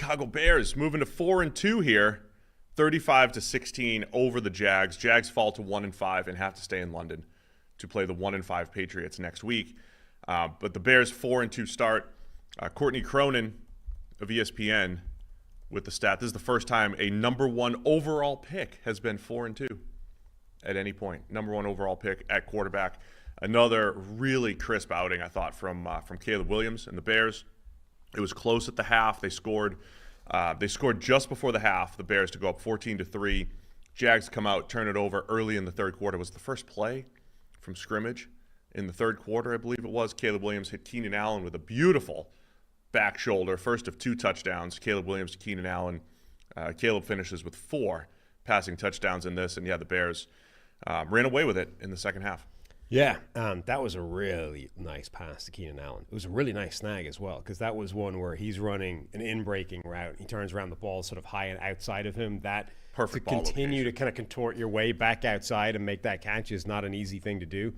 Chicago Bears moving to 4-2 here, 35-16 over the Jags. Jags fall to 1-5 and have to stay in London to play the 1-5 Patriots next week. But the Bears 4-2 start. Courtney Cronin of ESPN with the stat. This is the first time a number 1 overall pick has been 4-2 at any point. Number 1 overall pick at quarterback. Another really crisp outing, I thought, from Caleb Williams and the Bears. It was close at the half. They scored just before the half, the Bears, to go up 14-3. Jags come out, turn it over early in the third quarter. It was the first play from scrimmage in the third quarter, I believe it was. Caleb Williams hit Keenan Allen with a beautiful back shoulder, first of 2 touchdowns. Caleb Williams to Keenan Allen. Caleb finishes with 4 passing touchdowns in this, and the Bears ran away with it in the second half. Yeah, that was a really nice pass to Keenan Allen. It was a really nice snag as well, because that was one where he's running an in-breaking route. He turns around, the ball sall sort of high and outside of him. That perfect to ball continue location. to kind of contort your way back outside and make that catch is not an easy thing to do.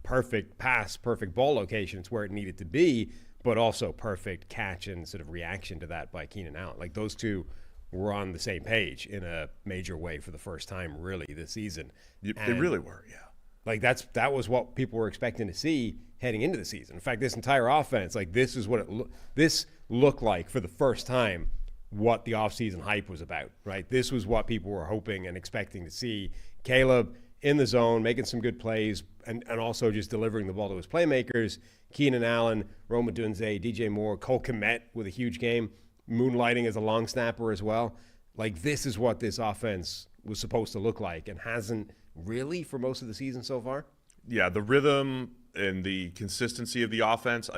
Perfect pass, perfect ball location. It's where it needed to be, but also perfect catch and sort of reaction to that by Keenan Allen. Like, those two were on the same page in a major way for the first time really this season. They really were, yeah. Like, that was what people were expecting to see heading into the season. In fact, this entire offense, like, this is what this looked like for the first time what the offseason hype was about, right? This was what people were hoping and expecting to see. Caleb in the zone, making some good plays, and also just delivering the ball to his playmakers. Keenan Allen, Rome Odunze, DJ Moore, Cole Kmet with a huge game, moonlighting as a long snapper as well. Like, this is what this offense was supposed to look like, and hasn't really for most of the season so far. Yeah, the rhythm and the consistency of the offense.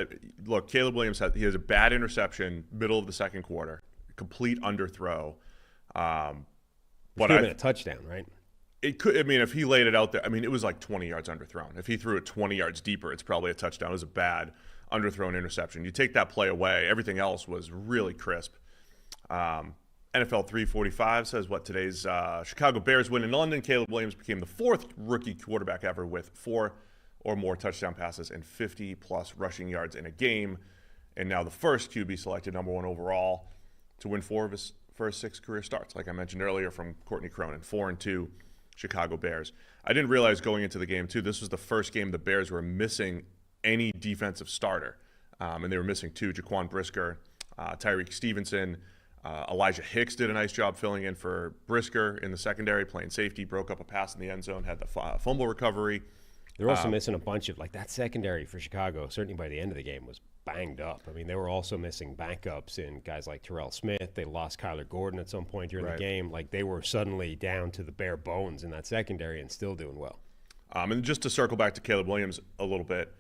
Look, Caleb Williams has a bad interception middle of the second quarter, complete underthrow. But could have been a touchdown, right? It could. I mean, if he laid it out there, I mean, it was like 20 yards underthrown. If he threw it 20 yards deeper, it's probably a touchdown. It was a bad underthrown interception. You take that play away, everything else was really crisp. NFL 345 says what today's Chicago Bears win in London. Caleb Williams became the 4th rookie quarterback ever with 4 or more touchdown passes and 50-plus rushing yards in a game, and now the first QB selected number 1 overall to win 4 of his first 6 career starts, like I mentioned earlier, from Courtney Cronin. 4-2 Chicago Bears. I didn't realize going into the game, too, this was the first game the Bears were missing any defensive starter, and they were missing 2, Jaquan Brisker, Tyreek Stevenson. Elijah Hicks did a nice job filling in for Brisker in the secondary, playing safety, broke up a pass in the end zone, had the fumble recovery. They're also missing a bunch of, like, that secondary for Chicago, certainly by the end of the game, was banged up. I mean, they were also missing backups in guys like Terrell Smith. They lost Kyler Gordon at some point during the game. Like, they were suddenly down to the bare bones in that secondary and still doing well. And just to circle back to Caleb Williams a little bit,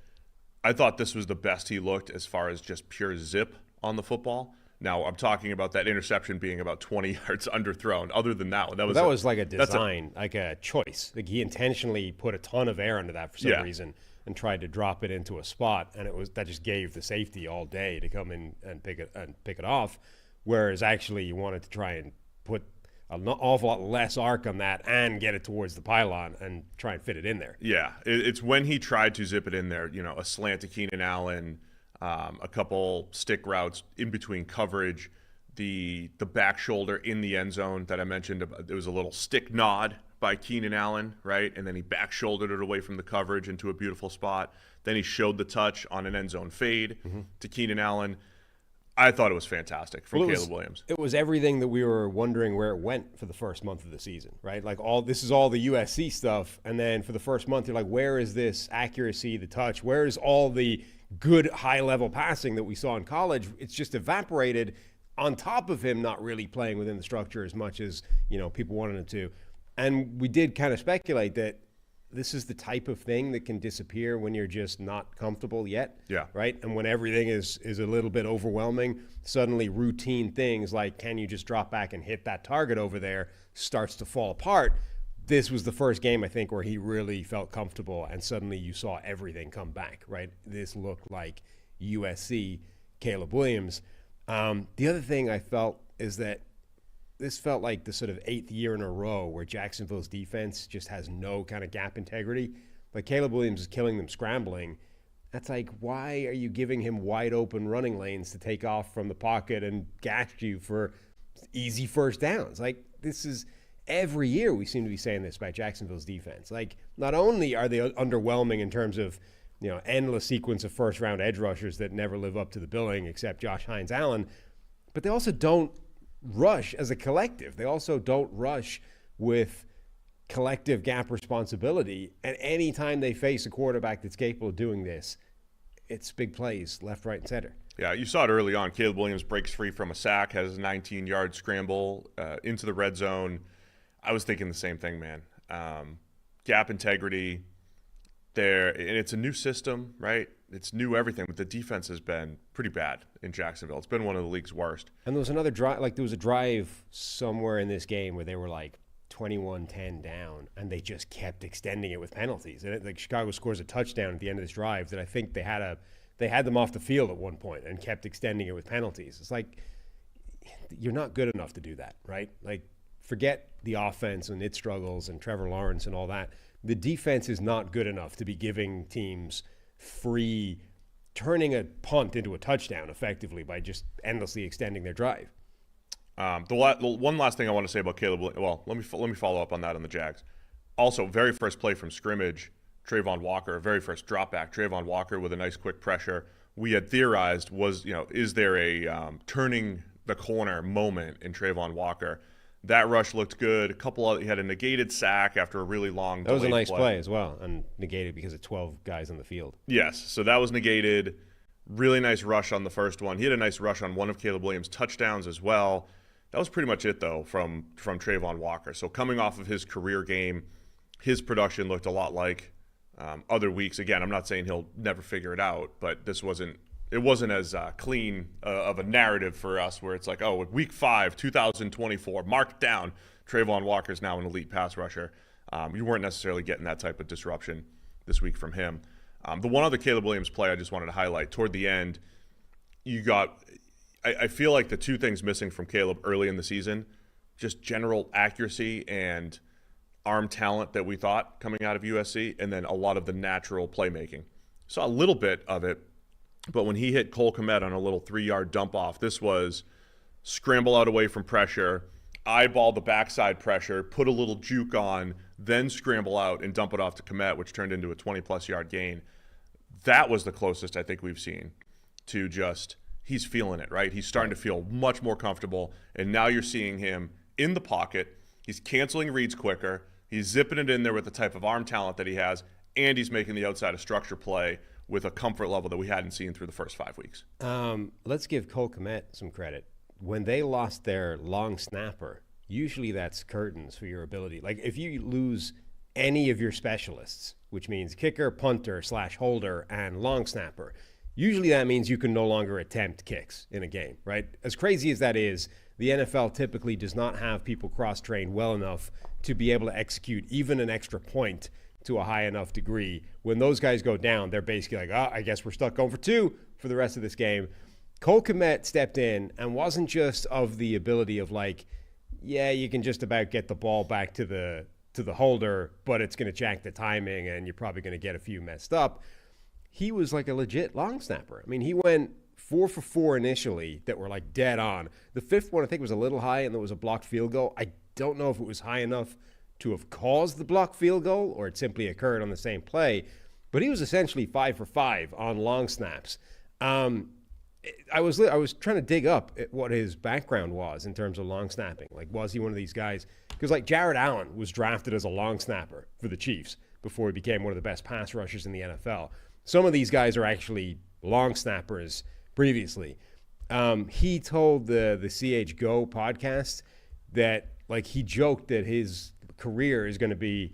I thought this was the best he looked as far as just pure zip on the football. Now, I'm talking about that interception being about 20 yards underthrown. Other than that, that was like a design, like a choice. Like, he intentionally put a ton of air into that for some reason and tried to drop it into a spot, and that just gave the safety all day to come in and pick it off. Whereas actually, you wanted to try and put an awful lot less arc on that and get it towards the pylon and try and fit it in there. Yeah, it's when he tried to zip it in there. You know, a slant to Keenan Allen. A couple stick routes in between coverage, the back shoulder in the end zone that I mentioned. There was a little stick nod by Keenan Allen, right? And then he back shouldered it away from the coverage into a beautiful spot. Then he showed the touch on an end zone fade to Keenan Allen. I thought it was fantastic from Caleb Williams. It was everything that we were wondering where it went for the first month of the season, right? Like, this is all the USC stuff, and then for the first month, you're like, where is this accuracy, the touch? Where is all the good high-level passing that we saw in college? It's just evaporated on top of him not really playing within the structure as much as, people wanted him to. And we did kind of speculate that this is the type of thing that can disappear when you're just not comfortable yet. Yeah. Right? And when everything is a little bit overwhelming, suddenly routine things like, can you just drop back and hit that target over there, starts to fall apart. This was the first game, I think, where he really felt comfortable, and suddenly you saw everything come back, right? This looked like USC Caleb Williams. The other thing I felt is that this felt like the sort of 8th year in a row where Jacksonville's defense just has no kind of gap integrity. Like, Caleb Williams is killing them scrambling, That's like, why are you giving him wide open running lanes to take off from the pocket and gash you for easy first downs? Like, this is every year we seem to be saying this about Jacksonville's defense. Like, not only are they underwhelming in terms of, endless sequence of first round edge rushers that never live up to the billing except Josh Hines Allen, but they also don't rush as a collective. They also don't rush with collective gap responsibility. And any time they face a quarterback that's capable of doing this, it's big plays left, right, and center. Yeah, you saw it early on. Caleb Williams breaks free from a sack, has a 19-yard scramble into the red zone. I was thinking the same thing, man. Gap integrity there, and it's a new system, right? It's new everything, but the defense has been pretty bad in Jacksonville. It's been one of the league's worst. And there was another drive, there was a drive somewhere in this game where they were like 21-10 down, and they just kept extending it with penalties. And Chicago scores a touchdown at the end of this drive that I think they had them off the field at one point and kept extending it with penalties. It's like, you're not good enough to do that, right? Like, forget the offense and its struggles and Trevor Lawrence and all that. The defense is not good enough to be giving teams free, turning a punt into a touchdown effectively by just endlessly extending their drive. The one last thing I want to say about Caleb, well, let me follow up on that on the Jags. Also, very first play from scrimmage, Trayvon Walker, very first drop back, Trayvon Walker with a nice quick pressure. We had theorized is there a turning the corner moment in Trayvon Walker? That rush looked good. He had a negated sack after a really long. That was a nice play as well, and negated because of 12 guys on the field. Yes, so that was negated. Really nice rush on the first one. He had a nice rush on one of Caleb Williams' touchdowns as well. That was pretty much it, though, from Trayvon Walker. So coming off of his career game, his production looked a lot like other weeks. Again, I'm not saying he'll never figure it out, but it wasn't as clean of a narrative for us where it's like, oh, week 5, 2024, marked down, Trayvon Walker's now an elite pass rusher. You weren't necessarily getting that type of disruption this week from him. The one other Caleb Williams play I just wanted to highlight, toward the end, I feel like the two things missing from Caleb early in the season, just general accuracy and arm talent that we thought coming out of USC, and then a lot of the natural playmaking. Saw a little bit of it, but when he hit Cole Kmet on a little 3-yard dump off, this was scramble out away from pressure, eyeball the backside pressure, put a little juke on, then scramble out and dump it off to Kmet, which turned into a 20-plus yard gain. That was the closest I think we've seen to just he's feeling it, right? He's starting to feel much more comfortable, and now you're seeing him in the pocket. He's canceling reads quicker. He's zipping it in there with the type of arm talent that he has, and he's making the outside of structure play with a comfort level that we hadn't seen through the first 5 weeks. Let's give Cole Kmet some credit. When they lost their long snapper, usually that's curtains for your ability. Like, if you lose any of your specialists, which means kicker, punter, /holder, and long snapper, usually that means you can no longer attempt kicks in a game, right? As crazy as that is, the NFL typically does not have people cross-trained well enough to be able to execute even an extra point to a high enough degree. When those guys go down, they're basically like, I guess we're stuck going for 2 for the rest of this game. Cole Kmet stepped in and wasn't just of the ability of like, yeah, you can just about get the ball back to the holder, but it's going to jack the timing and you're probably going to get a few messed up. He was like a legit long snapper. I mean, he went 4 for 4 initially that were like dead on. The 5th one I think was a little high, and there was a blocked field goal. I don't know if it was high enough to have caused the blocked field goal or it simply occurred on the same play, but he was essentially 5 for 5 on long snaps. I was trying to dig up what his background was in terms of long snapping. Like, was he one of these guys? Because like Jared Allen was drafted as a long snapper for the Chiefs before he became one of the best pass rushers in the NFL. Some of these guys are actually long snappers previously. He told the CH Go podcast that like he joked that his career is going to be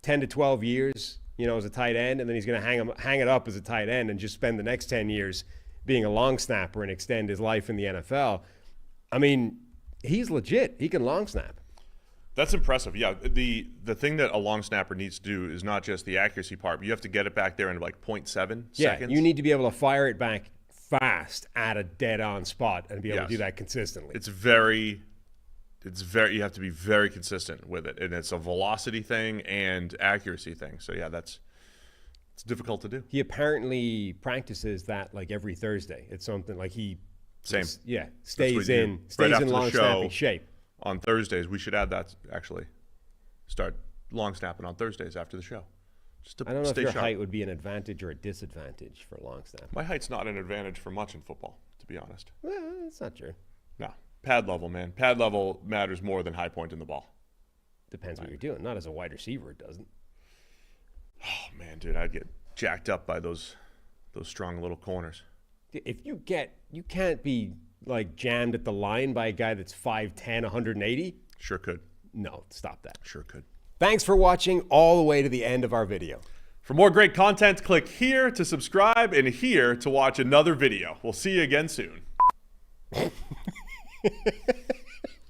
10 to 12 years, as a tight end, and then he's going to hang it up as a tight end and just spend the next 10 years being a long snapper and extend his life in the NFL. I mean, he's legit. He can long snap. That's impressive. Yeah, the thing that a long snapper needs to do is not just the accuracy part, but you have to get it back there in like 0.7 seconds. Yeah, you need to be able to fire it back fast at a dead-on spot and be able to do that consistently. You have to be very consistent with it, and it's a velocity thing and accuracy thing. So yeah, that's It's difficult to do. He apparently practices that like every Thursday. It's something like he Same. Stays in after the long show snapping shape. On Thursdays, we should add that actually. Start long snapping on Thursdays after the show. Just to I don't know if stay your sharp. height would be an advantage or a disadvantage for long snap. My height's not an advantage for much in football, to be honest. Well, that's not true. No. Pad level, man. Pad level matters more than high point in the ball. Depends what you're doing. Not as a wide receiver, it doesn't. Oh man, dude, I'd get jacked up by those strong little corners. If you can't be like jammed at the line by a guy that's 5'10", 180. Sure could. No, stop that. Sure could. Thanks for watching all the way to the end of our video. For more great content, click here to subscribe and here to watch another video. We'll see you again soon.